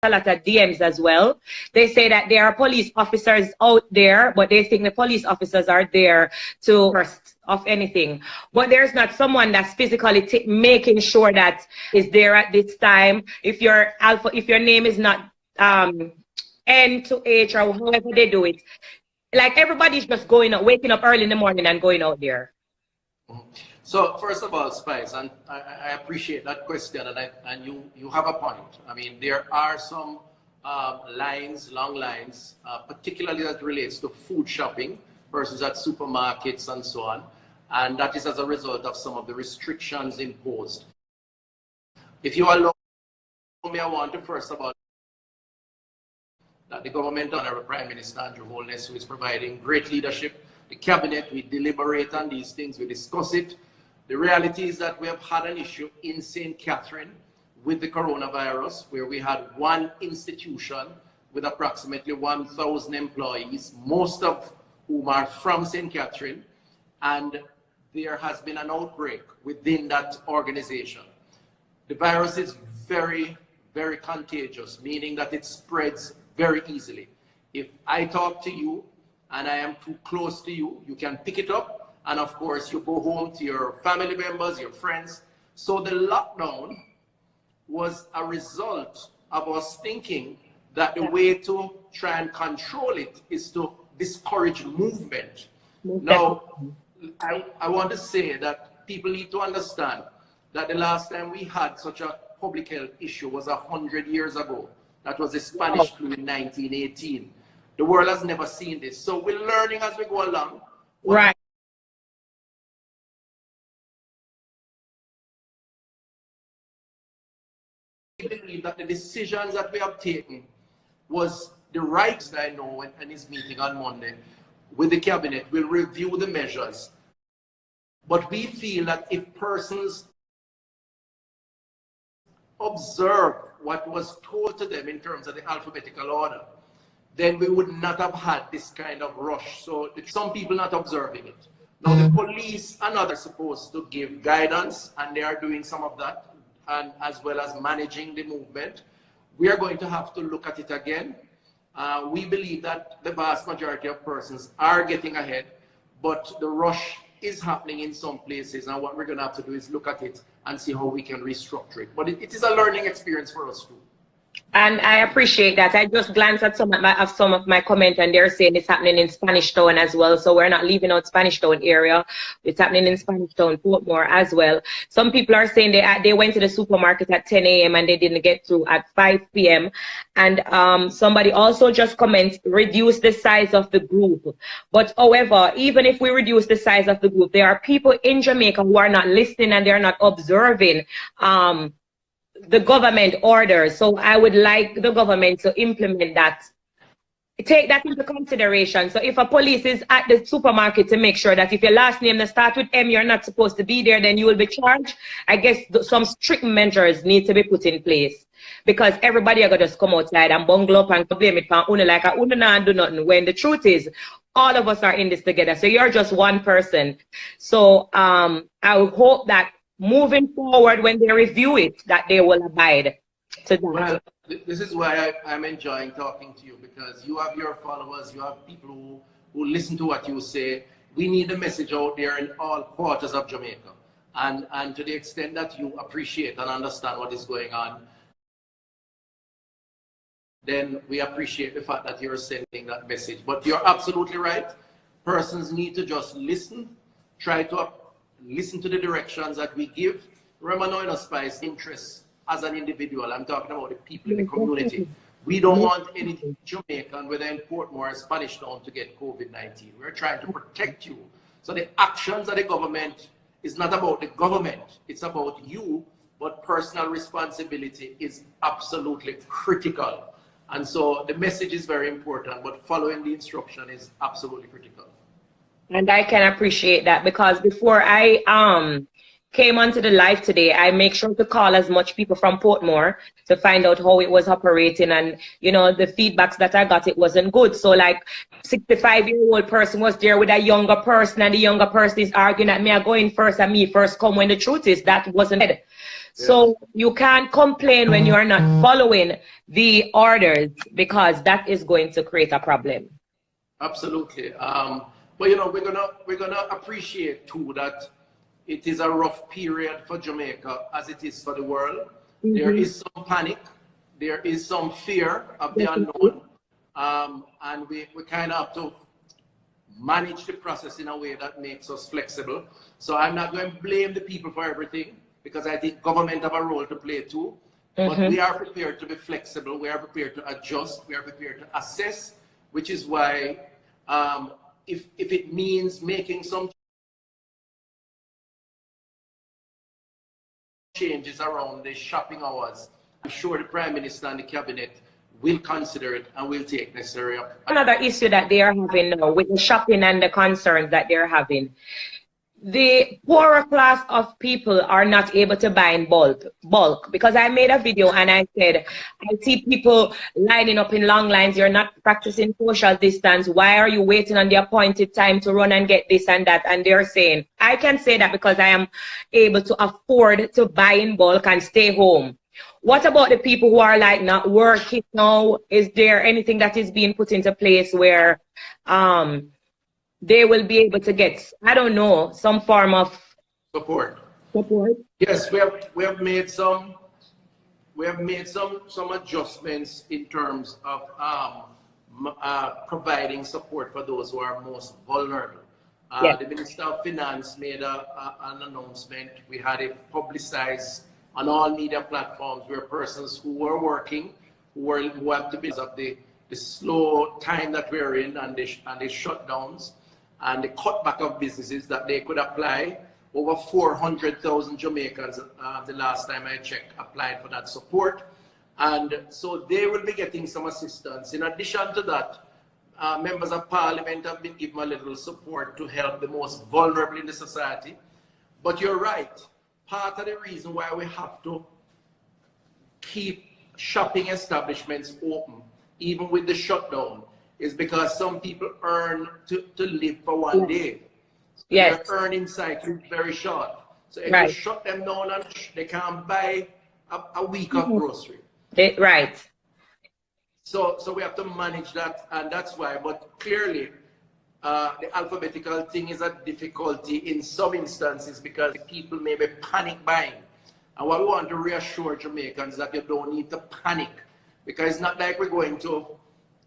a lot of DMs as well. They say that there are police officers out there, but they think the police officers are there to first of anything. But there's not someone that's physically making sure that is there at this time. If your name is not N to H or however they do it, like everybody's just going out, waking up early in the morning and going out there. So first of all, Spice, and I appreciate that question, and you have a point. I mean, there are some long lines, particularly that relates to food shopping versus at supermarkets and so on, and that is as a result of some of the restrictions imposed. If you allow me, I want to first about that the government under Prime Minister Andrew Holness, who is providing great leadership, the cabinet, we deliberate on these things, we discuss it. The reality is that we have had an issue in St. Catherine with the coronavirus, where we had one institution with approximately 1,000 employees, most of whom are from St. Catherine, and there has been an outbreak within that organization. The virus is very, very contagious, meaning that it spreads very easily. If I talk to you and I am too close to you, you can pick it up, and of course you go home to your family members, your friends. So the lockdown was a result of us thinking that the way to try and control it is to discourage movement. Now, I want to say that people need to understand that the last time we had such a public health issue was 100 years ago. That was the Spanish flu in 1918. The world has never seen this. So we're learning as we go along. Right. I believe that the decisions that we have taken was the right that I know in his meeting on Monday with the cabinet will review the measures. But we feel that if persons observe what was told to them in terms of the alphabetical order, then we would not have had this kind of rush. So some people not observing it. Now the police are not supposed to give guidance, and they are doing some of that, and as well as managing the movement. We are going to have to look at it again. We believe that the vast majority of persons are getting ahead, but the rush is happening in some places, and what we're going to have to do is look at it and see how we can restructure it. But it is a learning experience for us too. And I appreciate that. I just glanced at some of my comments, and they're saying it's happening in Spanish Town as well. So we're not leaving out Spanish Town area. It's happening in Spanish Town, Portmore as well. Some people are saying they went to the supermarket at 10 a.m. and they didn't get through at 5 p.m. And somebody also just comments, reduce the size of the group. But however, even if we reduce the size of the group, there are people in Jamaica who are not listening and they're not observing the government orders. So I would like the government to implement that, take that into consideration. So if a police is at the supermarket to make sure that if your last name starts with M, you're not supposed to be there, then you will be charged. I guess some strict measures need to be put in place, because everybody are going to just come outside and bungle up and blame it on Una like Una not do nothing, when the truth is all of us are in this together. So you're just one person. So I would hope that moving forward, when they review it, that they will abide to that. Well, this is why I'm enjoying talking to you, because you have your followers, you have people who listen to what you say. We need the message out there in all quarters of Jamaica. And to the extent that you appreciate and understand what is going on, then we appreciate the fact that you're sending that message. But you're absolutely right. Persons need to just listen, try to listen to the directions that we give. Remember, now in a Spice interests as an individual. I'm talking about the people in the community. We don't want any Jamaican, whether in Portmore or Spanish Town, to get COVID-19. We're trying to protect you. So the actions of the government is not about the government. It's about you, but personal responsibility is absolutely critical. And so the message is very important, but following the instruction is absolutely critical. And I can appreciate that, because before I came onto the live today, I make sure to call as much people from Portmore to find out how it was operating, and you know, the feedbacks that I got, it wasn't good. So like 65-year-old person was there with a younger person, and the younger person is arguing that me are going first and me first come, when the truth is that wasn't it. So you can't complain when you are not following the orders, because that is going to create a problem. Absolutely. But you know, we're gonna appreciate too that it is a rough period for Jamaica as it is for the world. There is some panic, there is some fear of the unknown, and we kind of have to manage the process in a way that makes us flexible. So I'm not going to blame the people for everything, because I think government have a role to play too. But we are prepared to be flexible, we are prepared to adjust, we are prepared to assess, which is why if it means making some changes around the shopping hours, I'm sure the Prime Minister and the Cabinet will consider it and will take necessary action. Another issue that they are having now with the shopping and the concerns that they're having, the poorer class of people are not able to buy in bulk, because I made a video and I said, I see people lining up in long lines, you're not practicing social distance, why are you waiting on the appointed time to run and get this and that? And they're saying, I can say that because I am able to afford to buy in bulk and stay home. What about the people who are like not working now? Is there anything that is being put into place where they will be able to get, I don't know, some form of support? Yes, we have made some adjustments in terms of providing support for those who are most vulnerable. The Minister of Finance made an announcement. We had it publicized on all media platforms, where persons who were working, who have to be of the slow time that we're in, and the shutdowns and the cutback of businesses, that they could apply. Over 400,000 Jamaicans, the last time I checked, applied for that support. And so they will be getting some assistance. In addition to that, members of Parliament have been given a little support to help the most vulnerable in the society. But you're right, part of the reason why we have to keep shopping establishments open, even with the shutdown, is because some people earn to live for one day. So their earning cycle is very short. So if you shut them down, and they can't buy a week of grocery. So we have to manage that, and that's why. But clearly, the alphabetical thing is a difficulty in some instances, because people may be panic buying. And what we want to reassure Jamaicans that you don't need to panic, because it's not like we're going to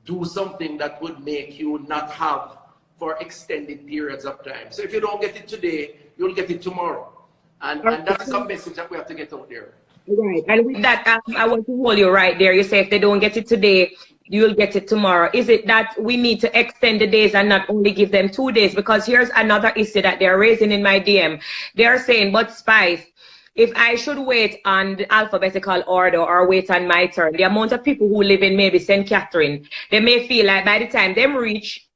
do something that would make you not have for extended periods of time. So if you don't get it today, you'll get it tomorrow. And that's a message that we have to get out there. Right. And with that, I want to hold you right there. You say if they don't get it today, you'll get it tomorrow. Is it that we need to extend the days and not only give them 2 days? Because here's another issue that they're raising in my DM. They're saying, but Spice, if I should wait on the alphabetical order or wait on my turn, the amount of people who live in maybe St. Catherine, they may feel like by the time them reach,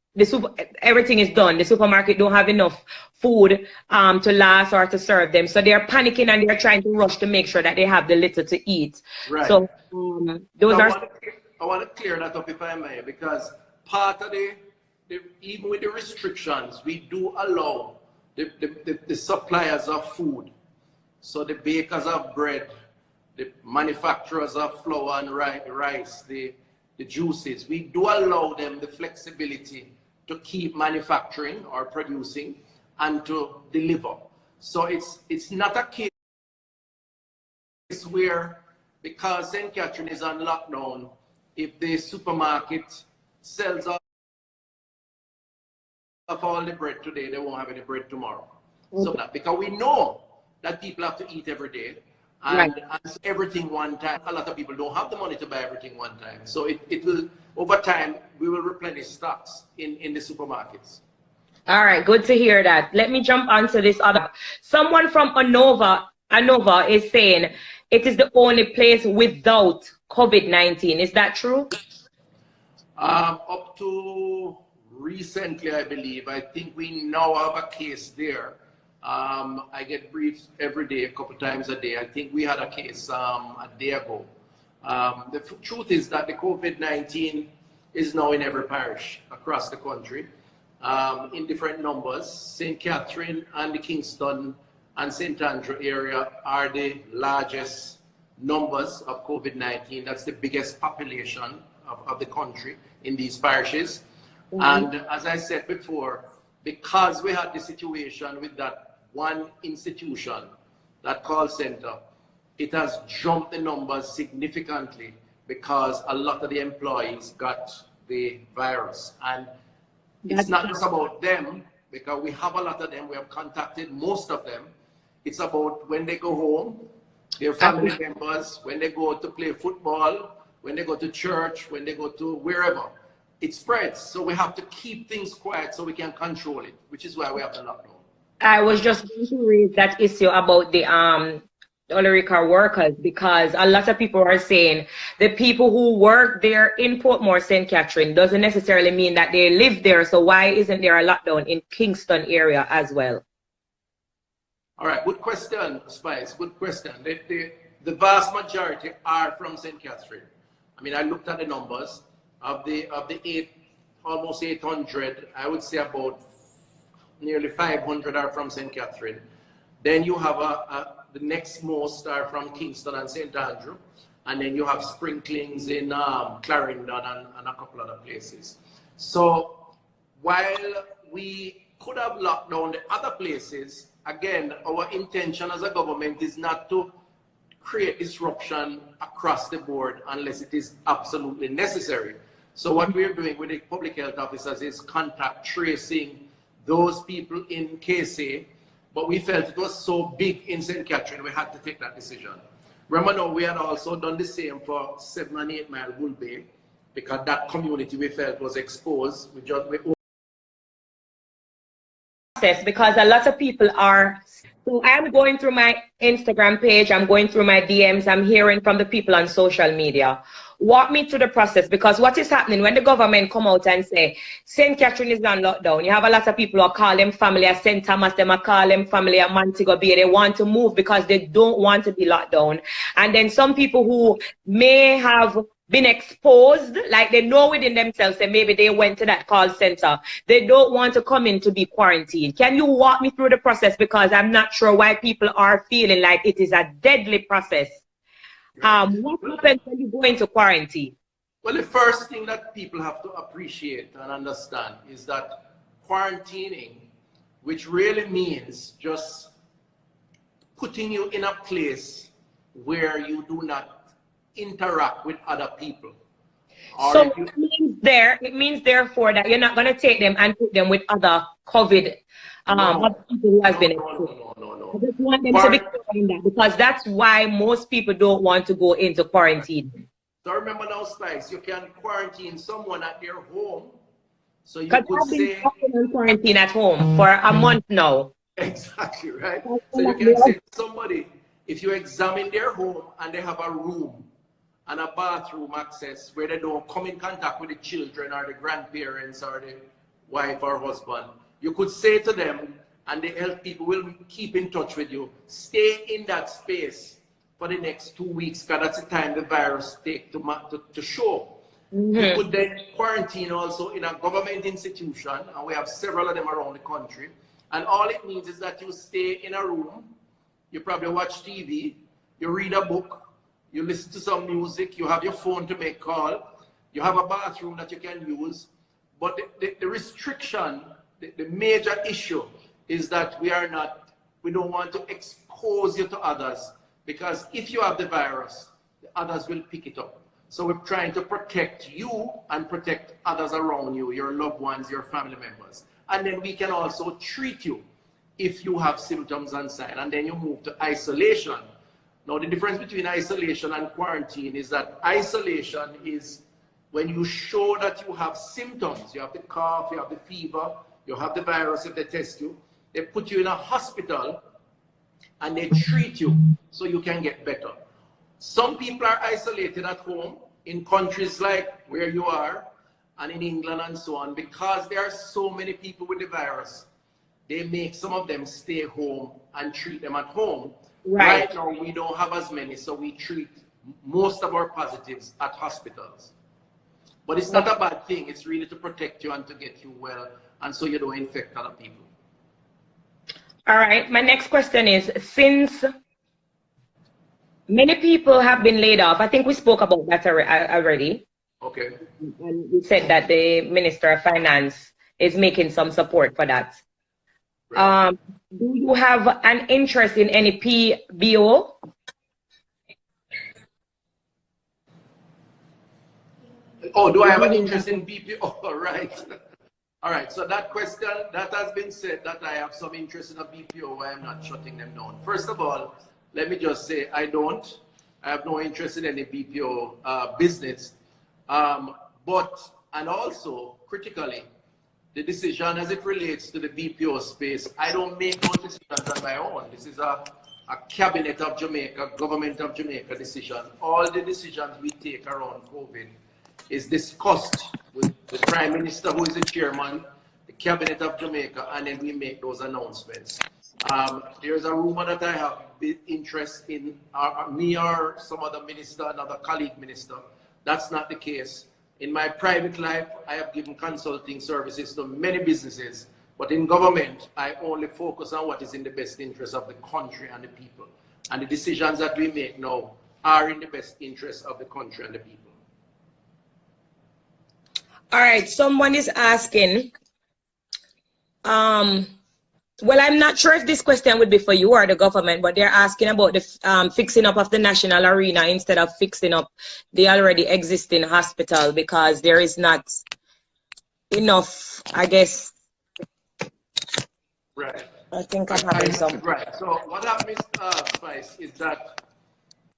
everything is done. The supermarket don't have enough food to last or to serve them. So they're panicking and they're trying to rush to make sure that they have the little to eat. Right. So I want to clear that up, if I may, because part of even with the restrictions, we do allow the suppliers of food. So the bakers of bread, the manufacturers of flour and rice, the juices, we do allow them the flexibility to keep manufacturing or producing and to deliver. So it's not a case where, because St. Catherine is on lockdown, if the supermarket sells off all the bread today, they won't have any bread tomorrow. So that, because we know that people have to eat every day, and everything one time. A lot of people don't have the money to buy everything one time. So it will, over time, we will replenish stocks in the supermarkets. All right, good to hear that. Let me jump onto this other. Someone from Anova is saying it is the only place without COVID-19. Is that true? Up to recently, I believe. I think we now have a case there. I get briefed every day, a couple times a day. I think we had a case a day ago. The truth is that the COVID-19 is now in every parish across the country in different numbers. St. Catherine and the Kingston and St. Andrew area are the largest numbers of COVID-19. That's the biggest population of the country in these parishes. And as I said before, because we had the situation with that one institution, that call center, it has jumped the numbers significantly because a lot of the employees got the virus. And it's not just about them, because we have a lot of them, we have contacted most of them. It's about when they go home, their family members, when they go to play football, when they go to church, when they go to wherever. It spreads, so we have to keep things quiet so we can control it, which is why we have the lockdown. I was just going to raise that issue about the Ulrika workers, because a lot of people are saying the people who work there in Portmore, St. Catherine, doesn't necessarily mean that they live there. So why isn't there a lockdown in Kingston area as well? All right, good question, Spice. Good question. The vast majority are from St. Catherine. I mean, I looked at the numbers. Of the almost 800, I would say about nearly 500 are from St. Catherine. Then you have the next most are from Kingston and St. Andrew, and then you have sprinklings in Clarendon and a couple other places. So while we could have locked down the other places, again, our intention as a government is not to create disruption across the board unless it is absolutely necessary. So what we're doing with the public health officers is contact tracing those people in KC, but we felt it was so big in St. Catherine, we had to take that decision. Remember now, we had also done the same for 7 and 8 Mile Bull Bay, because that community we felt was exposed. Because a lot of people are, so I'm going through my Instagram page, I'm going through my DMs, I'm hearing from the people on social media. Walk me through the process, because what is happening when the government come out and say St. Catherine is on lockdown, you have a lot of people who call them family at St. Thomas, them call them family at Montego Bay. They want to move because they don't want to be locked down. And then some people who may have been exposed, like they know within themselves that maybe they went to that call center, they don't want to come in to be quarantined. Can you walk me through the process, because I'm not sure why people are feeling like it is a deadly process. What happens when you go into quarantine? Well, the first thing that people have to appreciate and understand is that quarantining, which really means just putting you in a place where you do not interact with other people. So it means therefore that you're not going to take them and put them with other COVID other people who have been exposed. No. I just want them to be clear on that, because that's why most people don't want to go into quarantine. So remember now, Spice, you can quarantine someone at their home. So you could say quarantine at home for a month now. Exactly, right? So you can say to somebody, if you examine their home and they have a room and a bathroom access where they don't come in contact with the children or the grandparents or the wife or husband, you could say to them, and the health people will keep in touch with you, stay in that space for the next 2 weeks, because that's the time the virus takes to show. You could then quarantine also in a government institution, and we have several of them around the country. And all it means is that you stay in a room, you probably watch TV, you read a book, you listen to some music, you have your phone to make call, you have a bathroom that you can use. But the restriction, the major issue is that we don't want to expose you to others, because if you have the virus, the others will pick it up. So we're trying to protect you and protect others around you, your loved ones, your family members. And then we can also treat you if you have symptoms and signs, and then you move to isolation. Now, the difference between isolation and quarantine is that isolation is when you show that you have symptoms, you have the cough, you have the fever, you have the virus, if they test you, they put you in a hospital and they treat you so you can get better. Some people are isolated at home in countries like where you are and in England and so on, because there are so many people with the virus. they make some of them stay home and treat them at home. Right. Right now, we don't have as many, so we treat most of our positives at hospitals. But it's not a bad thing. It's really to protect you and to get you well, and so you don't infect other people. All right. My next question is, since many people have been laid off, I think we spoke about that already. Okay. And we said that the Minister of Finance is making some support for that. Right. Do you have an interest in any PBO? Oh, do I have an interest in BPO? All right. All right. So that question, that has been said, that I have some interest in a BPO. I am not shutting them down. First of all, let me just say I don't. I have no interest in any BPO business. And also, critically, the decision as it relates to the BPO space, I don't make those decisions on my own. This is a cabinet of Jamaica, government of Jamaica decision. All the decisions we take around COVID is discussed with the Prime Minister, who is the chairman, the cabinet of Jamaica, and then we make those announcements. There's a rumor that I have interest in me or some other minister, another colleague minister. That's not the case. In my private life, I have given consulting services to many businesses, but in government, I only focus on what is in the best interest of the country and the people. And the decisions that we make now are in the best interest of the country and the people. All right, someone is asking, well, I'm not sure if this question would be for you or the government, but they're asking about the fixing up of the national arena instead of fixing up the already existing hospital, because there is not enough, I guess. Right. I think I'm having some. Right. So what happens, Spice, is that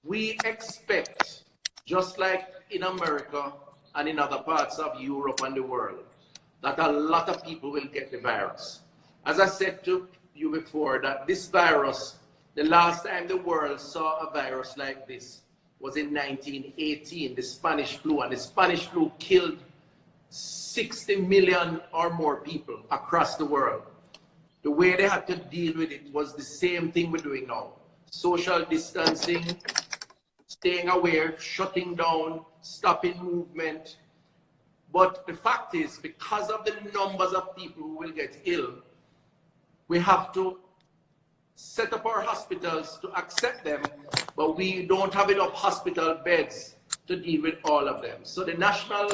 we expect, just like in America and in other parts of Europe and the world, that a lot of people will get the virus. As I said to you before, that this virus, the last time the world saw a virus like this was in 1918, the Spanish flu, and the Spanish flu killed 60 million or more people across the world. The way they had to deal with it was the same thing we're doing now. Social distancing, staying away, shutting down, stopping movement. But the fact is, because of the numbers of people who will get ill, we have to set up our hospitals to accept them, but we don't have enough hospital beds to deal with all of them. So the national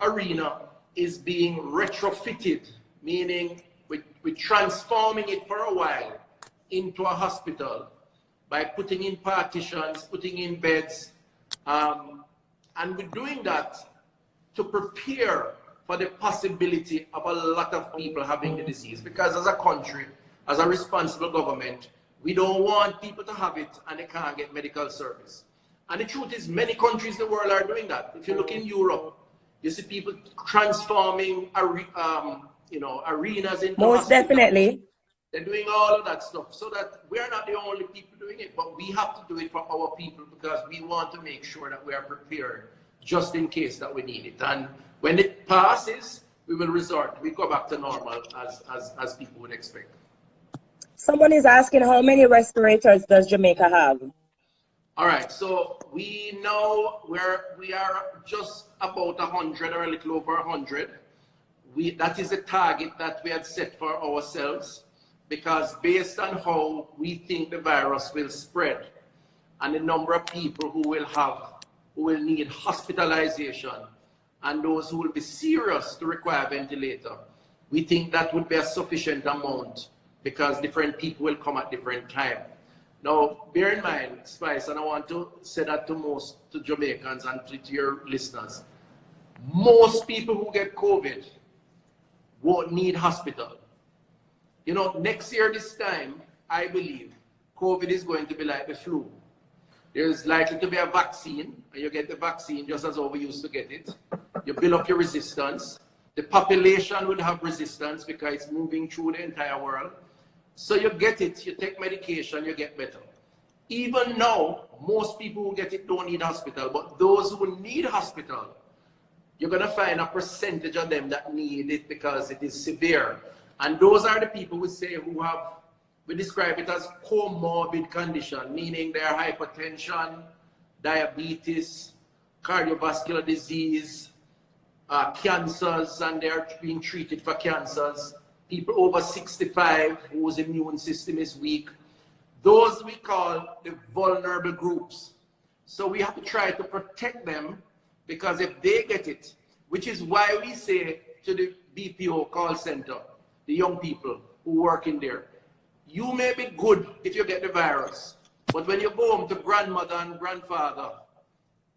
arena is being retrofitted, meaning we're transforming it for a while into a hospital by putting in partitions, putting in beds, and we're doing that to prepare for the possibility of a lot of people having the disease. Because as a country, as a responsible government, we don't want people to have it and they can't get medical service. And the truth is, many countries in the world are doing that. If you look in Europe, you see people transforming arenas into Most hospitals. Definitely. They're doing all of that stuff, so that we're not the only people doing it, but we have to do it for our people, because we want to make sure that we are prepared just in case that we need it. And when it passes, we will we go back to normal as people would expect. Someone is asking, how many respirators does Jamaica have? All right, so we know we are just about 100 or a little over 100. That is a target that we had set for ourselves, because based on how we think the virus will spread and the number of people who will need hospitalization and those who will be serious to require a ventilator, we think that would be a sufficient amount, because different people will come at different times. Now, bear in mind, Spice, and I want to say that to Jamaicans and to your listeners, most people who get COVID won't need hospital. You know, next year this time, I believe COVID is going to be like the flu. There's likely to be a vaccine, and you get the vaccine just as how we used to get it. You build up your resistance. The population will have resistance because it's moving through the entire world. So you get it, you take medication, you get better. Even now, most people who get it don't need hospital, but those who need hospital, you're going to find a percentage of them that need it because it is severe. And those are the people we say who have, we describe it as comorbid condition, meaning their hypertension, diabetes, cardiovascular disease, cancers, and they're being treated for cancers. People over 65 whose immune system is weak. Those we call the vulnerable groups. So we have to try to protect them, because if they get it, which is why we say to the BPO call center, the young people who work in there, you may be good if you get the virus, but when you go home to grandmother and grandfather,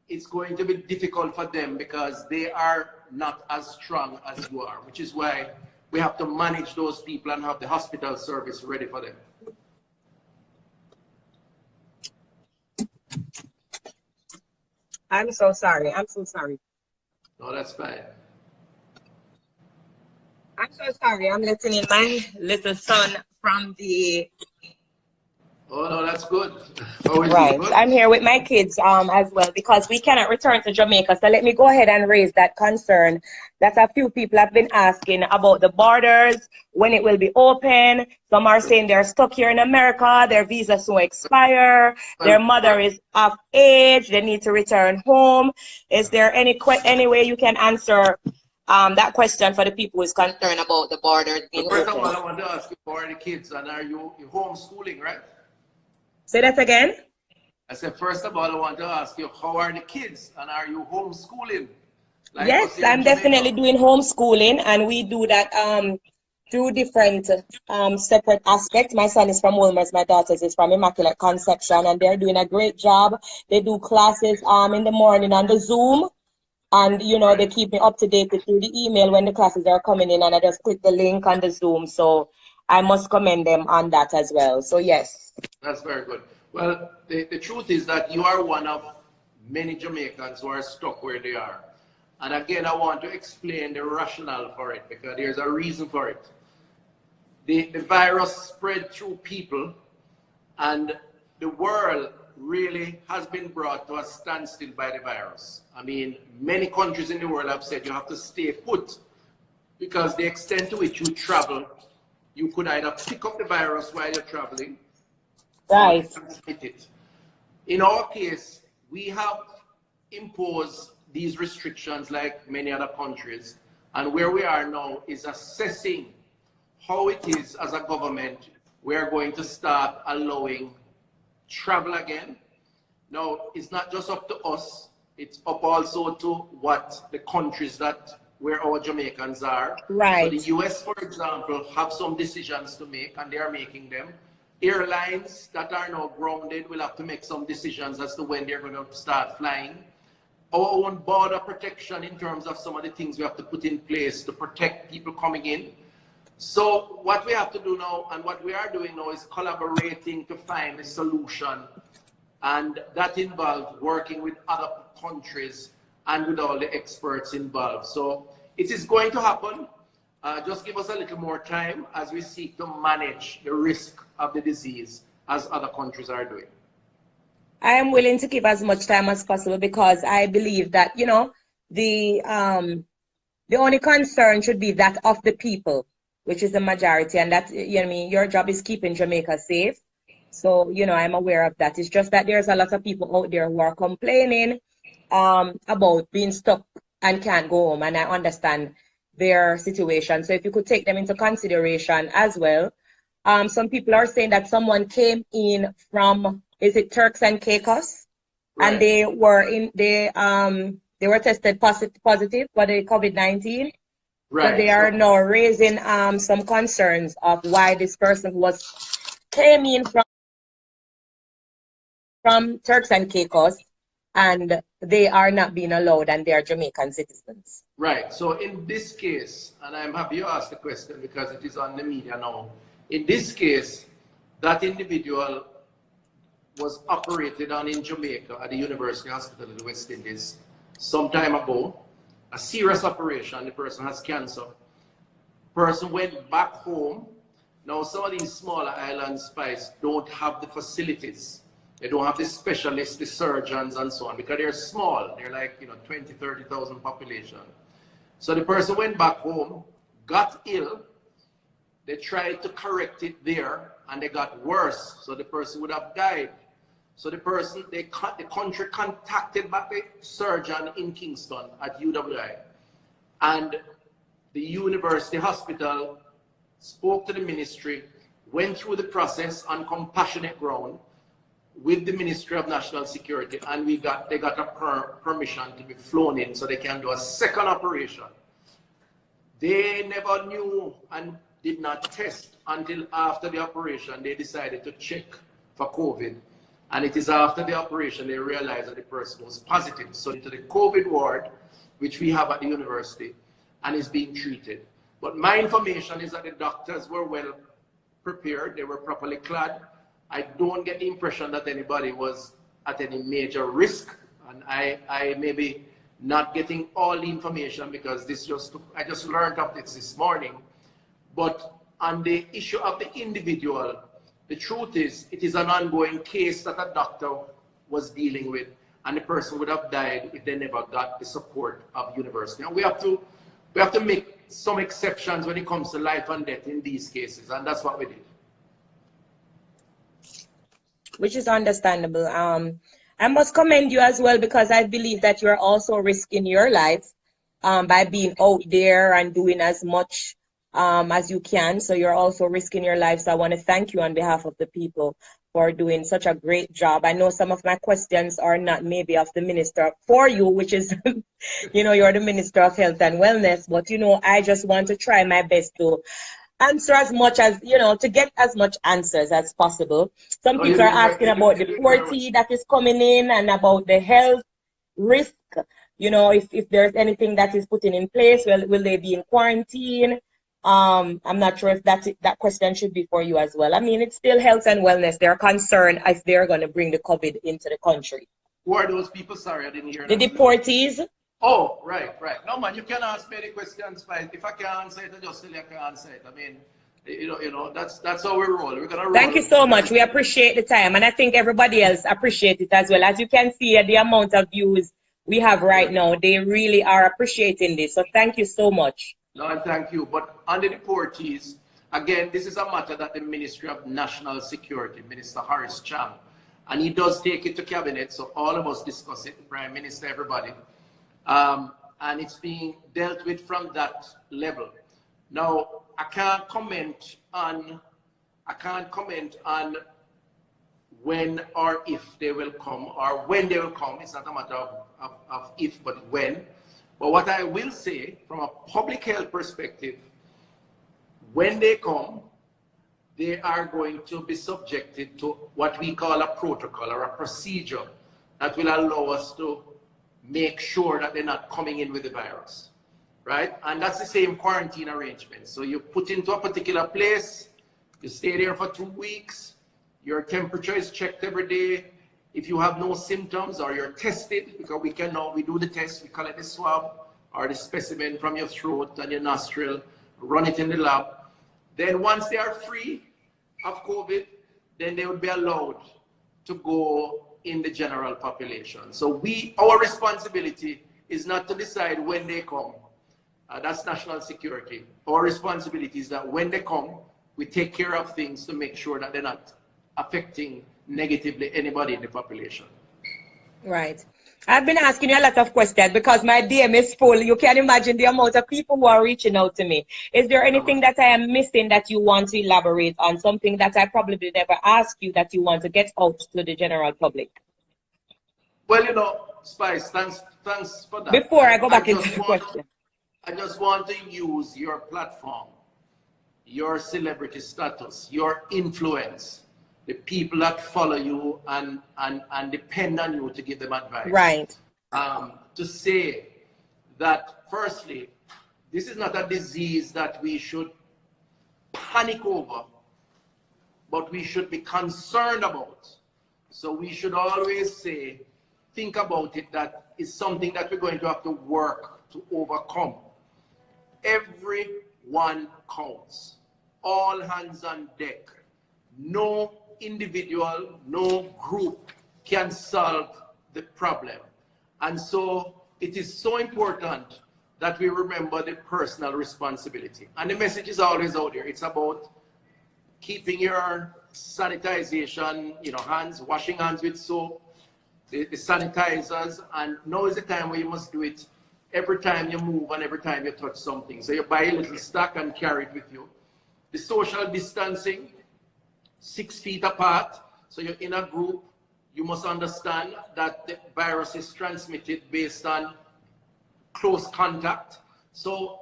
it's going to be difficult for them because they are not as strong as you are, which is why we have to manage those people and have the hospital service ready for them. I'm so sorry. I'm so sorry. No, that's fine. I'm so sorry. I'm letting in my little son from the... Oh, no, that's good. How is Right. good? I'm here with my kids as well, because we cannot return to Jamaica. So let me go ahead and raise that concern that a few people have been asking about the borders, when it will be open. Some are saying they're stuck here in America, their visas will expire, their mother is of age, they need to return home. Is there any way you can answer that question for the people who is concerned about the borders being First of open? all, I want to ask you, how are the kids, and are you homeschooling, right? Say that again? I said, first of all, I want to ask you, how are the kids, and are you homeschooling? Like yes, I'm definitely doing homeschooling, and we do that through different separate aspects. My son is from Wilmers, my daughter is from Immaculate Conception, and they're doing a great job. They do classes in the morning on the Zoom, and you know, they keep me up to date through the email when the classes are coming in, and I just click the link on the Zoom. So I must commend them on that as well. So yes. That's very good. Well, the truth is that you are one of many Jamaicans who are stuck where they are. And again, I want to explain the rationale for it, because there's a reason for it. The virus spread through people, and the world really has been brought to a standstill by the virus. I mean, many countries in the world have said you have to stay put, because the extent to which you travel, you could either pick up the virus while you're traveling, right, or transmit it. In our case, we have imposed these restrictions like many other countries, and where we are now is assessing how it is as a government we are going to start allowing travel again. Now, it's not just up to us, it's up also to what the countries that where our Jamaicans are. right. So the US, for example, have some decisions to make, and they are making them. Airlines that are now grounded will have to make some decisions as to when they're going to start flying. Our own border protection in terms of some of the things we have to put in place to protect people coming in. So what we have to do now, and what we are doing now, is collaborating to find a solution. And that involves working with other countries and with all the experts involved. So it is going to happen. Just give us a little more time as we seek to manage the risk of the disease as other countries are doing. I am willing to give as much time as possible, because I believe that, you know, the only concern should be that of the people, which is the majority, and that, you know what I mean, your job is keeping Jamaica safe. So, you know, I'm aware of that. It's just that there's a lot of people out there who are complaining about being stuck and can't go home, and I understand their situation. So if you could take them into consideration as well. Some people are saying that someone came in from, is it Turks and Caicos? Right. And they were tested positive for the COVID-19. Right. So they are now raising some concerns of why this person came in from Turks and Caicos, and they are not being allowed, and they are Jamaican citizens. Right. So in this case, and I'm happy you asked the question because it is on the media now. In this case, that individual was operated on in Jamaica at the University Hospital in the West Indies some time ago. A serious operation. The person has cancer. Person went back home. Now, some of these smaller islands, Spice, don't have the facilities. They don't have the specialists, the surgeons, and so on, because they're small. They're like, 20, 30,000 population. So the person went back home, got ill, They tried to correct it there, and they got worse. So the person would have died. So the country contacted back the surgeon in Kingston at UWI, and the university hospital spoke to the ministry, went through the process on compassionate ground with the Ministry of National Security, and they got a permission to be flown in so they can do a second operation. They never knew and did not test until after the operation. They decided to check for COVID. And it is after the operation they realized that the person was positive. So into the COVID ward, which we have at the university, and is being treated. But my information is that the doctors were well prepared. They were properly clad. I don't get the impression that anybody was at any major risk. And I may be not getting all the information because I just learned of this morning. But on the issue of the individual, the truth is, it is an ongoing case that a doctor was dealing with, and the person would have died if they never got the support of university. And we have to make some exceptions when it comes to life and death in these cases, and that's what we did. Which is understandable. I must commend you as well, because I believe that you're also risking your life by being out there and doing as much as you can. So you're also risking your life. So I want to thank you on behalf of the people for doing such a great job. I know some of my questions are not maybe of the minister for you, which is, you know, you're the Minister of Health and Wellness, but, you know, I just want to try my best to answer as much as, you know, to get as much answers as possible. Some people are asking about the deportee that is coming in and about the health risk, you know, if there's anything that is put in place, will they be in quarantine? I'm not sure if that question should be for you as well. I mean, it's still health and wellness. They're concerned if they're going to bring the COVID into the country. Who are those people? Sorry, I didn't hear the that. Deportees. Oh, right. No, man, you can ask me the questions, but if I can't answer it, I just tell you I can't answer it. I mean, you know, that's how we roll. We're gonna roll. Thank you so much. We appreciate the time, and I think everybody else appreciates it as well. As you can see, the amount of views we have right now, they really are appreciating this. So thank you so much. No, and thank you. But on the deportees, again, this is a matter that the Ministry of National Security, Minister Horace Chang, and he does take it to cabinet, so all of us discuss it, the Prime Minister, everybody. And it's being dealt with from that level. Now, I can't comment on when or if they will come, or when they will come. It's not a matter of if, but when. But what I will say from a public health perspective, when they come, they are going to be subjected to what we call a protocol or a procedure that will allow us to make sure that they're not coming in with the virus, right? And that's the same quarantine arrangement. So you put into a particular place, you stay there for 2 weeks, your temperature is checked every day. If you have no symptoms or you're tested, because we do the test, we collect the swab or the specimen from your throat and your nostril, run it in the lab. Then once they are free of COVID, then they would be allowed to go in the general population. So our responsibility is not to decide when they come. That's national security. Our responsibility is that when they come, we take care of things to make sure that they're not affecting negatively anybody in the population. Right. I've been asking you a lot of questions because my DM is full. You can imagine the amount of people who are reaching out to me. Is there anything that I am missing that you want to elaborate on? Something that I probably never asked you that you want to get out to the general public? Well, you know, Spice, thanks for that. Before I go back into the question. I just want to use your platform, your celebrity status, your influence, the people that follow you and depend on you to give them advice. Right. To say that, firstly, this is not a disease that we should panic over, but we should be concerned about. So we should always say, think about it, that is something that we're going to have to work to overcome. Everyone counts. All hands on deck. No individual, no group can solve the problem. And so it is so important that we remember the personal responsibility. And the message is always out there. It's about keeping your sanitization, hands, washing hands with soap, the sanitizers, and now is the time where you must do it every time you move and every time you touch something. So you buy a little stack and carry it with you. The social distancing, 6 feet apart. So you're in a group. You must understand that the virus is transmitted based on close contact. So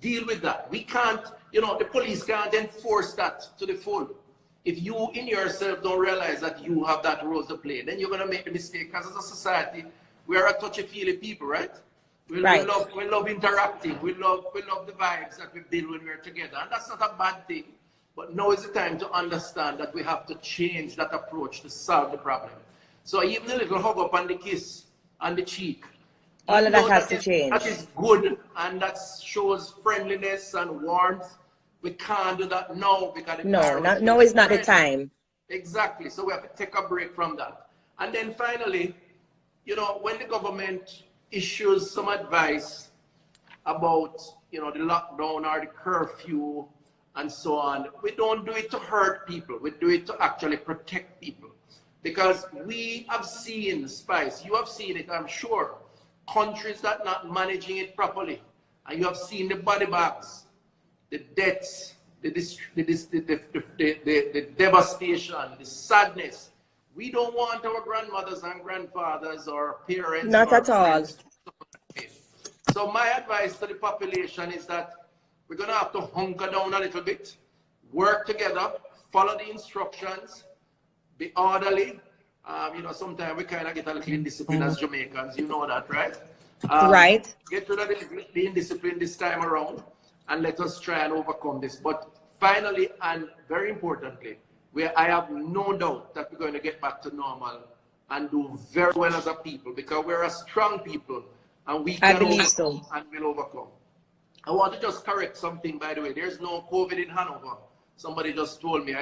deal with that. We can't, the police can't enforce that to the full. If you in yourself don't realize that you have that role to play, then you're going to make a mistake. Because as a society, we are a touchy-feely people, right? We love interacting. We love the vibes that we build when we're together. And that's not a bad thing. But now is the time to understand that we have to change that approach to solve the problem. So even a little hug up on the kiss, on the cheek, all of that has to change. That is good, and that shows friendliness and warmth. We can't do that now because no is not the time. Exactly. So we have to take a break from that. And then finally, when the government issues some advice about the lockdown or the curfew and so on, we don't do it to hurt people. We do it to actually protect people. Because we have seen, Spice, you have seen it, I'm sure, countries that are not managing it properly. And you have seen the body bags, the deaths, the devastation, the sadness. We don't want our grandmothers and grandfathers or parents. Not at all. So my advice to the population is that we're going to have to hunker down a little bit, work together, follow the instructions, be orderly. Sometimes we kind of get a little indisciplined as Jamaicans, you know that, right? Right. Get rid of the indiscipline this time around, and let us try and overcome this. But finally, and very importantly, I have no doubt that we're going to get back to normal and do very well as a people, because we're a strong people, and we can overcome and will overcome. I want to just correct something, by the way. There's no COVID in Hanover. Somebody just told me.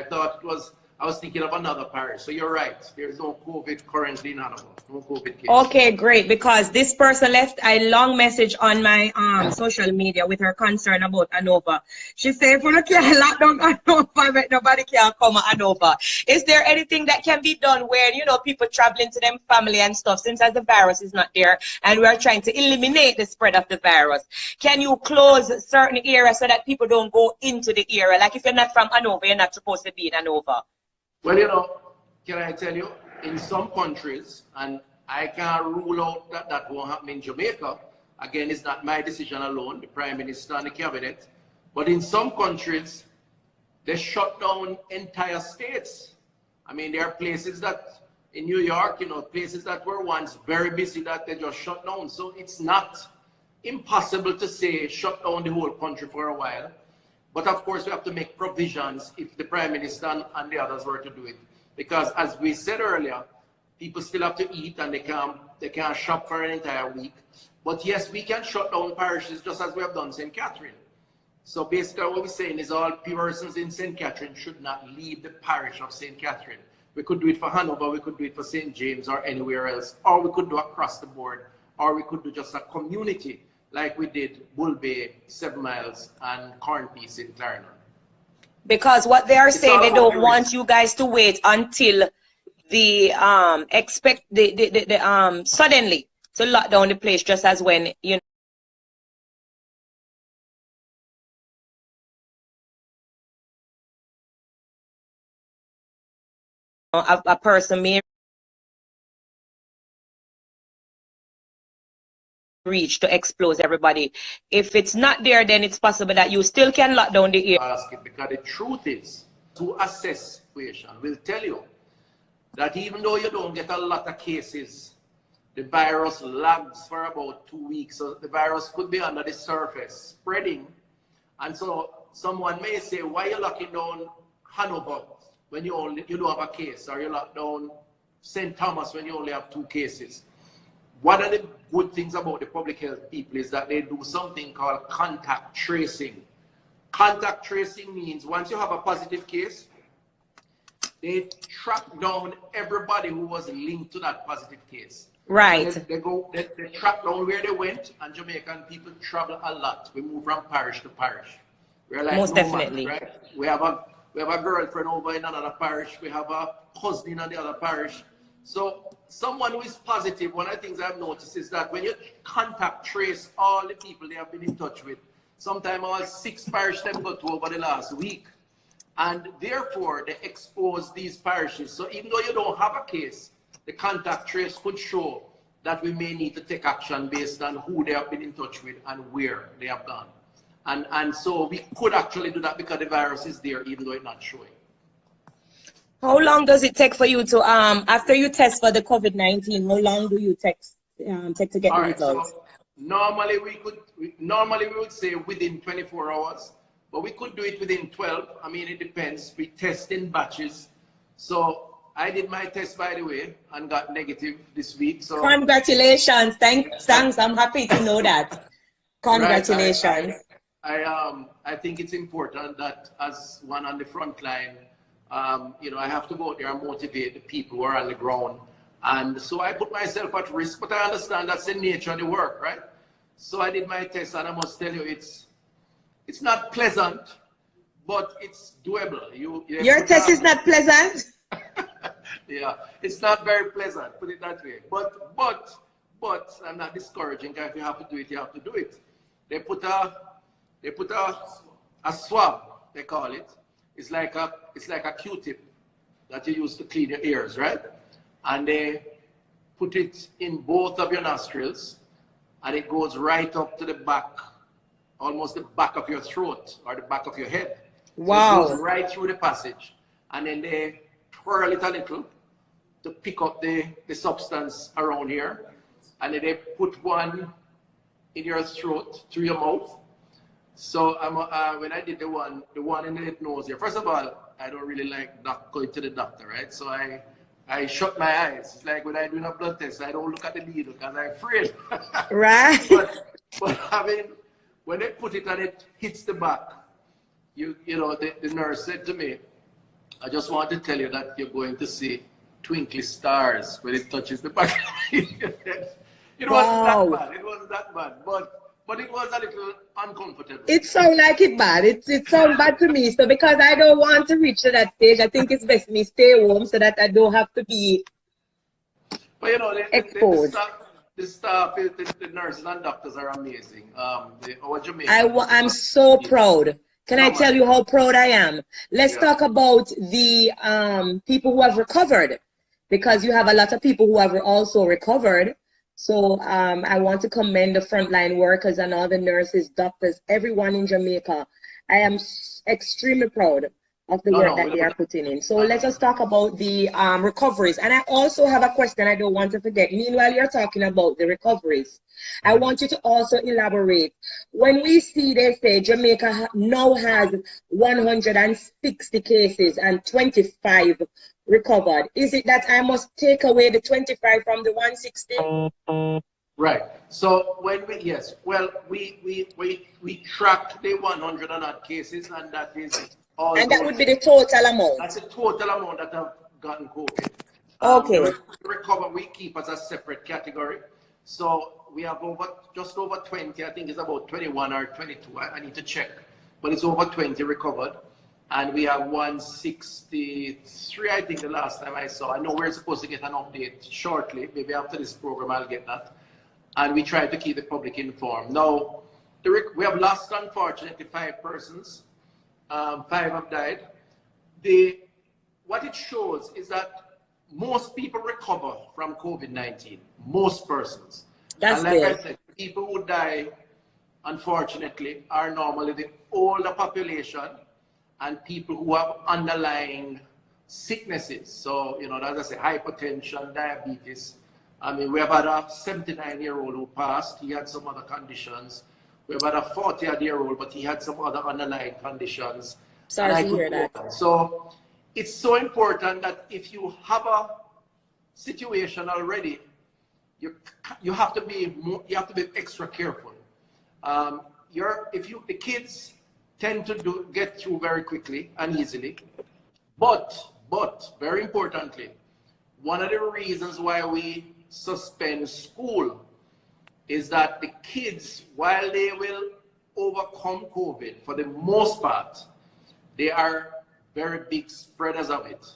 I was thinking of another parish. So you're right. There's no COVID currently in Hanover. No COVID case. Okay, great. Because this person left a long message on my social media with her concern about Hanover. She said, if we can't lock down Hanover, nobody can come to Hanover. Is there anything that can be done where, people traveling to them family and stuff, since as the virus is not there and we are trying to eliminate the spread of the virus? Can you close certain areas so that people don't go into the area? Like if you're not from Hanover, you're not supposed to be in Hanover. Well, can I tell you, in some countries, and I can't rule out that that won't happen in Jamaica. Again, it's not my decision alone, the Prime Minister and the Cabinet. But in some countries, they shut down entire states. I mean, there are places that, in New York, places that were once very busy that they just shut down. So it's not impossible to say shut down the whole country for a while. But of course, we have to make provisions if the Prime Minister and the others were to do it. Because as we said earlier, people still have to eat and they can't shop for an entire week. But yes, we can shut down parishes just as we have done St. Catherine. So basically what we're saying is all persons in St. Catherine should not leave the parish of St. Catherine. We could do it for Hanover, we could do it for St. James or anywhere else, or we could do across the board, or we could do just a community like we did Bull Bay, 7 Miles, and Cornpeace in Clarendon. Because what they are saying, they don't want you guys to wait until the suddenly to lock down the place, just as when a person may reach to expose everybody. If it's not there, then it's possible that you still can lock down the area. Because the truth is, to assess situation will tell you that even though you don't get a lot of cases, the virus lags for about 2 weeks. So the virus could be under the surface, spreading. And so someone may say, why are you locking down Hanover when you don't have a case? Or you lock down St. Thomas when you only have 2 cases? One of the good things about the public health people is that they do something called contact tracing. Contact tracing means once you have a positive case, they track down everybody who was linked to that positive case. Right. They track down where they went, and Jamaican people travel a lot. We move from parish to parish. We're like Most nomads, definitely. right? We have a girlfriend over in another parish. We have a cousin in the other parish. So someone who is positive, one of the things I've noticed is that when you contact trace all the people they have been in touch with, sometimes all 6 parishes them got to over the last week. And therefore, they expose these parishes. So even though you don't have a case, the contact trace could show that we may need to take action based on who they have been in touch with and where they have gone. And so we could actually do that because the virus is there, even though it's not showing. How long does it take for you to, after you test for the COVID-19, how long do you take to get the results? So normally we would say within 24 hours, but we could do it within 12. I mean, it depends. We test in batches. So I did my test, by the way, and got negative this week. So congratulations. Thanks. I'm happy to know that. Congratulations. Right. I think it's important that as one on the front line, you know, I have to go out there and motivate the people who are on the ground. And so I put myself at risk, but I understand that's the nature of the work, right? So I did my test, and I must tell you, it's not pleasant, but it's doable. Your test is not pleasant? Yeah, it's not very pleasant, put it that way. But I'm not discouraging. If you have to do it, you have to do it. They put a swab, they call it. It's like a Q-tip that you use to clean your ears, right? And they put it in both of your nostrils, and it goes right up to the back, almost the back of your throat or the back of your head. Wow. So it goes right through the passage, and then they twirl it a little to pick up the substance around here, and then they put one in your throat through your mouth. So when I did the one in the nose here, first of all, I don't really like going to the doctor, right? So I shut my eyes. It's like when I do a blood test, I don't look at the needle because I'm afraid. Right. but I mean, when they put it and it hits the back, you know, the nurse said to me, I just want to tell you that you're going to see twinkly stars when it touches the back. It wasn't that bad. It wasn't that bad, but it was a little uncomfortable. It sounds like it bad. It sounds bad to me. So because I don't want to reach to that stage, I think it's best me stay home so that I don't have to be but you know, exposed. The staff, the nurses and doctors are amazing. Our Jamaican. I'm so proud. Can I tell you how proud I am? Let's talk about the people who have recovered, because you have a lot of people who have also recovered. So I want to commend the frontline workers and all the nurses, doctors, everyone in Jamaica. I am extremely proud of the work that they are putting in. So let us talk about the recoveries. And I also have a question I don't want to forget. Meanwhile, you're talking about the recoveries. I want you to also elaborate. When we see, they say Jamaica now has 160 cases and 25 recovered. Is it that I must take away the 25 from the 160? Right. So when we tracked the 100 and odd cases, and that is all. And that would be the total amount. That's the total amount that have gotten COVID. Okay. The recover we keep as a separate category. So we have just over 20. I think it's about 21 or 22. I need to check, but it's over 20 recovered. And we have 163, I think, the last time I saw. I know we're supposed to get an update shortly. Maybe after this program, I'll get that. And we try to keep the public informed. Now, we have lost, unfortunately, 5 persons. 5 have died. What it shows is that most people recover from COVID-19. Most persons. That's and like good. I said, people who die, unfortunately, are normally the older population and people who have underlying sicknesses. So, you know, as I say, hypertension, diabetes. I mean, we have had a 79-year-old who passed. He had some other conditions. We have had a 40-year-old, but he had some other underlying conditions. Sorry to hear that. So it's so important that if you have a situation already, you have to be extra careful. The kids tend to get through very quickly and easily, but very importantly, one of the reasons why we suspend school is that the kids, while they will overcome COVID, for the most part, they are very big spreaders of it.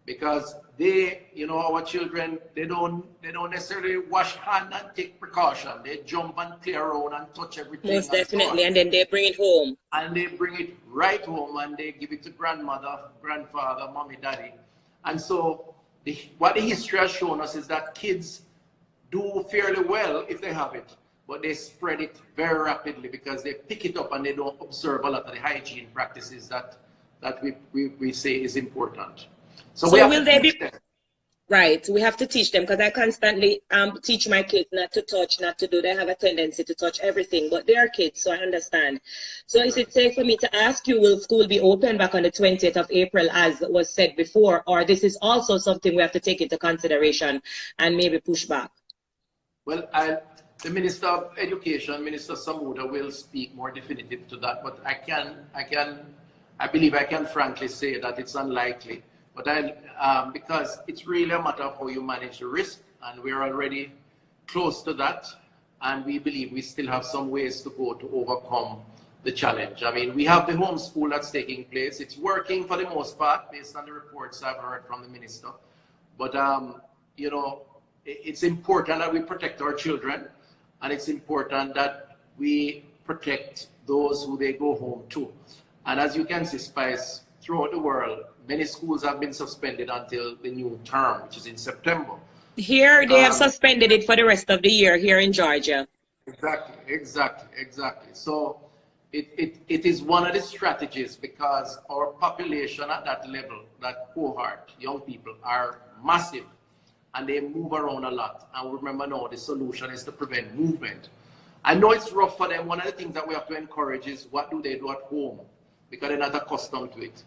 Because they, you know, our children, they don't necessarily wash hands and take precaution. They jump and play around and touch everything. Most definitely, and then they bring it home. And they bring it right home and they give it to grandmother, grandfather, mommy, daddy. And so what the history has shown us is that kids do fairly well if they have it, but they spread it very rapidly because they pick it up and they don't observe a lot of the hygiene practices that we say is important. So will they be right? We have to teach them, because I constantly teach my kids not to touch, not to do. They have a tendency to touch everything, but they are kids, so I understand. So is it safe for me to ask you, will school be open back on the 20th of April, as was said before, or this is also something we have to take into consideration and maybe push back? Well, the Minister of Education, Minister Samuda, will speak more definitive to that, but I believe I can frankly say that it's unlikely. But because it's really a matter of how you manage the risk, and we're already close to that, and we believe we still have some ways to go to overcome the challenge. I mean, we have the homeschool that's taking place. It's working for the most part, based on the reports I've heard from the minister. But, you know, it's important that we protect our children, and it's important that we protect those who they go home to. And as you can see, Spice, throughout the world, many schools have been suspended until the new term, which is in September. Here, they have suspended it for the rest of the year here in Georgia. Exactly. So it is one of the strategies, because our population at that level, that cohort, young people, are massive and they move around a lot. And remember now, the solution is to prevent movement. I know it's rough for them. One of the things that we have to encourage is, what do they do at home? Because they're not accustomed to it.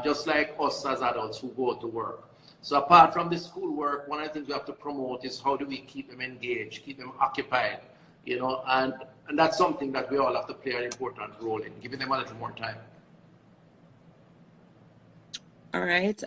Just like us as adults who go to work. So apart from the school work, one of the things we have to promote is, how do we keep them engaged, keep them occupied, you know, and that's something that we all have to play an important role in, giving them a little more time. All right.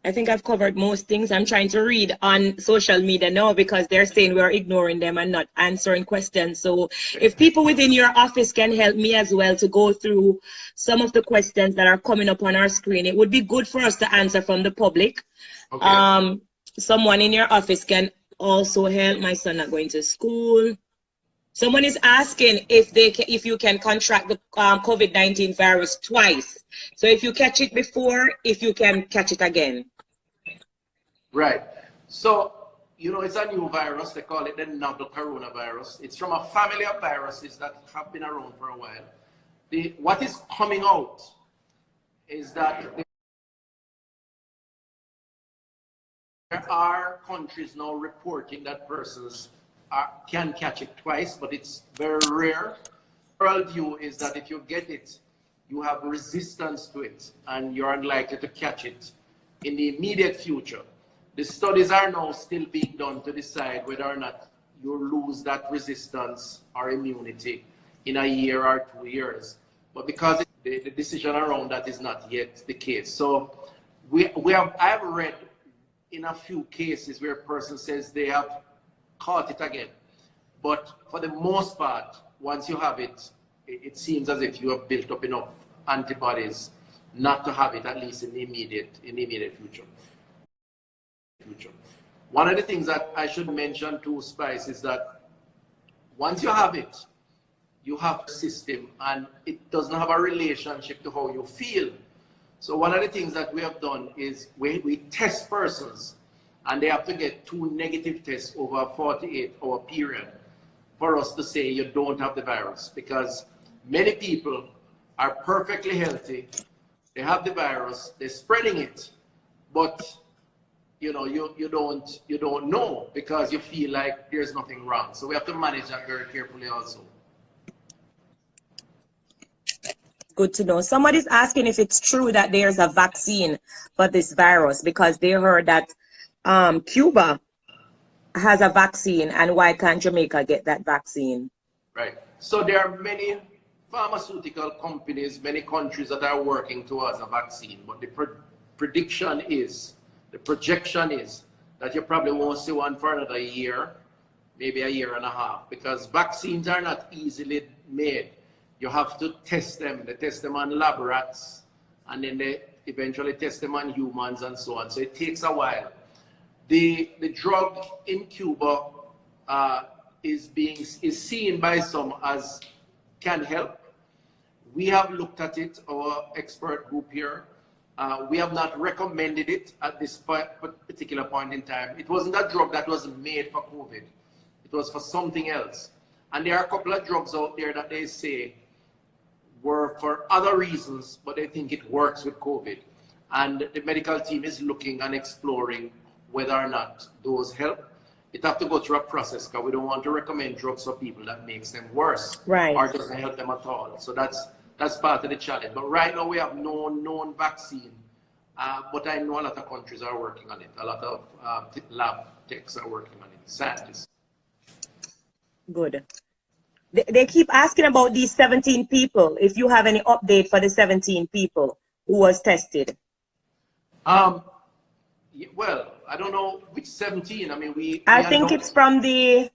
I think I've covered most things. I'm trying to read on social media now, because they're saying we're ignoring them and not answering questions. So if people within your office can help me as well to go through some of the questions that are coming up on our screen, it would be good for us to answer from the public. Okay. Someone in your office can also help. My son not going to school. Someone is asking if you can contract the COVID-19 virus twice. So if you catch it before, if you can catch it again. Right. So, you know, it's a new virus. They call it the novel coronavirus. It's from a family of viruses that have been around for a while. What is coming out is that there are countries now reporting that persons can catch it twice, but it's very rare. The world view is that if you get it, you have resistance to it, and you're unlikely to catch it in the immediate future. The studies are now still being done to decide whether or not you lose that resistance or immunity in a year or 2 years. But because the decision around that is not yet the case. So I've read in a few cases where a person says they have caught it again. But for the most part, once you have it, it seems as if you have built up enough antibodies not to have it, at least in the immediate future. One of the things that I should mention too, Spice, is that once you have it, you have a system, and it doesn't have a relationship to how you feel. So one of the things that we have done is we test persons, and they have to get 2 negative tests over a 48-hour period for us to say you don't have the virus, because many people are perfectly healthy, they have the virus, they're spreading it, but you know, you don't know, because you feel like there's nothing wrong. So we have to manage that very carefully also. Good to know. Somebody's asking if it's true that there's a vaccine for this virus, because they heard that Cuba has a vaccine, and why can't Jamaica get that vaccine? Right. So there are many pharmaceutical companies, many countries that are working towards a vaccine, but the projection is that you probably won't see one for another year, maybe a year and a half, because vaccines are not easily made. You have to test them. They test them on lab rats, and then they eventually test them on humans and so on. So it takes a while. The drug in Cuba is seen by some as can help. We have looked at it, our expert group here. We have not recommended it at this particular point in time. It wasn't a drug that was made for COVID. It was for something else. And there are a couple of drugs out there that they say were for other reasons, but they think it works with COVID. And the medical team is looking and exploring whether or not those help. It has to go through a process, because we don't want to recommend drugs for people that makes them worse, right, or doesn't help them at all. So that's part of the challenge. But right now we have no known vaccine, but I know a lot of countries are working on it. A lot of lab techs are working on it, scientists. Good. They keep asking about these 17 people, if you have any update for the 17 people who was tested. Well, I don't know which 17. I mean, I think it's from the,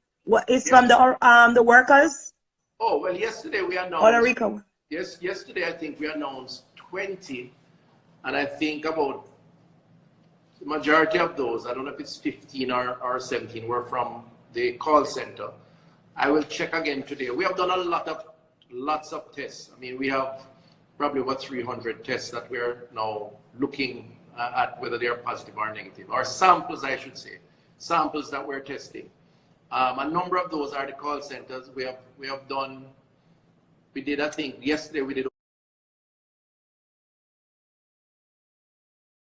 from the workers? Oh, well, yesterday we announced. Puerto Rico. Yes, yesterday I think we announced 20, and I think about the majority of those, I don't know if it's 15 or 17, were from the call center. I will check again today. We have done lots of tests. I mean, we have probably about 300 tests that we're now looking at whether they are positive or negative, or samples, I should say, samples that we're testing. A number of those are the call centers. We have done. We did, I think, yesterday we did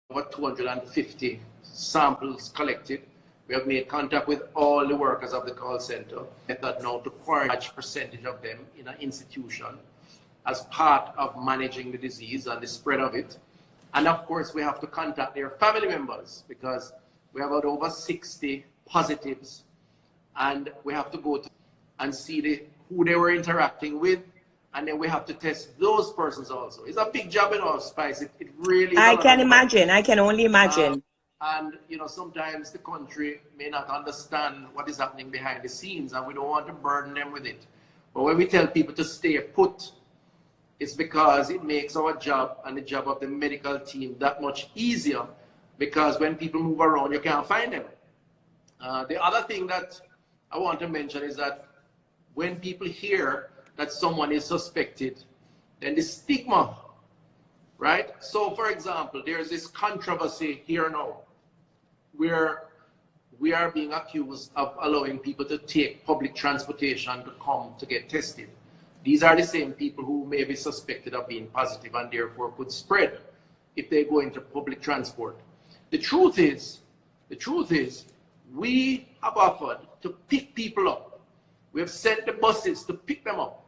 over 250 samples collected. We have made contact with all the workers of the call center, that now to quarantine a large percentage of them in an institution as part of managing the disease and the spread of it. And of course, we have to contact their family members, because we have over 60 positives, and we have to go to and see who they were interacting with. And then we have to test those persons also. It's a big job in our Spice. It really. I can imagine. I can only imagine. And you know, sometimes the country may not understand what is happening behind the scenes, and we don't want to burden them with it. But when we tell people to stay put, it's because it makes our job and the job of the medical team that much easier. Because when people move around, you can't find them. The other thing that I want to mention is that when people hear that someone is suspected, then the stigma, right? So for example, there's this controversy here now where we are being accused of allowing people to take public transportation to come to get tested. These are the same people who may be suspected of being positive and therefore could spread if they go into public transport. The truth is, we have offered to pick people up. We have sent the buses to pick them up.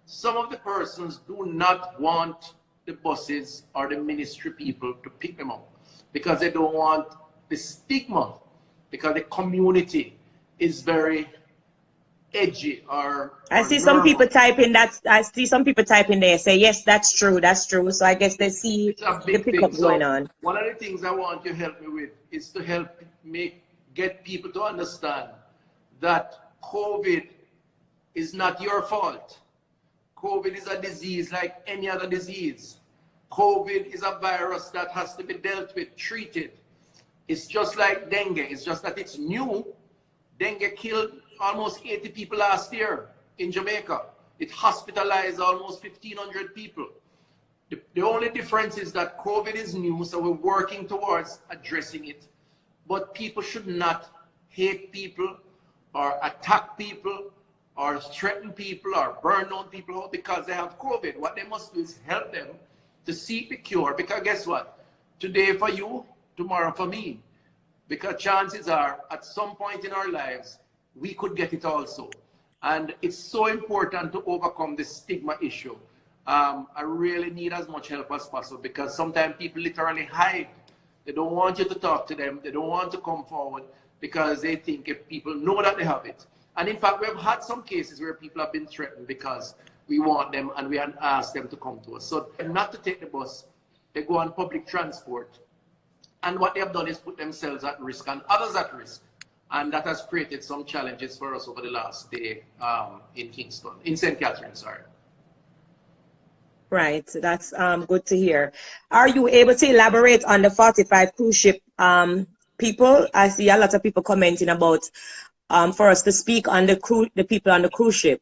Some of the persons do not want the buses or the ministry people to pick them up because they don't want the stigma, because the community is very edgy I see some people typing that. I see some people typing there say, yes, that's true, that's true. So I guess they see the pickup going on. One of the things I want you to help me with is to help get people to understand that COVID is not your fault. COVID is a disease like any other disease. COVID is a virus that has to be dealt with, treated. It's just like dengue. It's just that it's new. Dengue killed almost 80 people last year in Jamaica. It hospitalized almost 1,500 people. The only difference is that COVID is new, so we're working towards addressing it. But people should not hate people or attack people or threaten people or burn down people because they have COVID. What they must do is help them to seek the cure, because guess what? Today for you, tomorrow for me. Because chances are, at some point in our lives, we could get it also. And it's so important to overcome the stigma issue. I really need as much help as possible, because sometimes people literally hide. They don't want you to talk to them. They don't want to come forward because they think if people know that they have it. And in fact, we have had some cases where people have been threatened because we want them and we asked them to come to us. So not to take the bus, they go on public transport. And what they have done is put themselves at risk and others at risk. And that has created some challenges for us over the last day in Kingston, in St. Catherine, sorry. Right, so that's good to hear. Are you able to elaborate on the 45 cruise ship people? I see a lot of people commenting about for us to speak on the people on the cruise ship.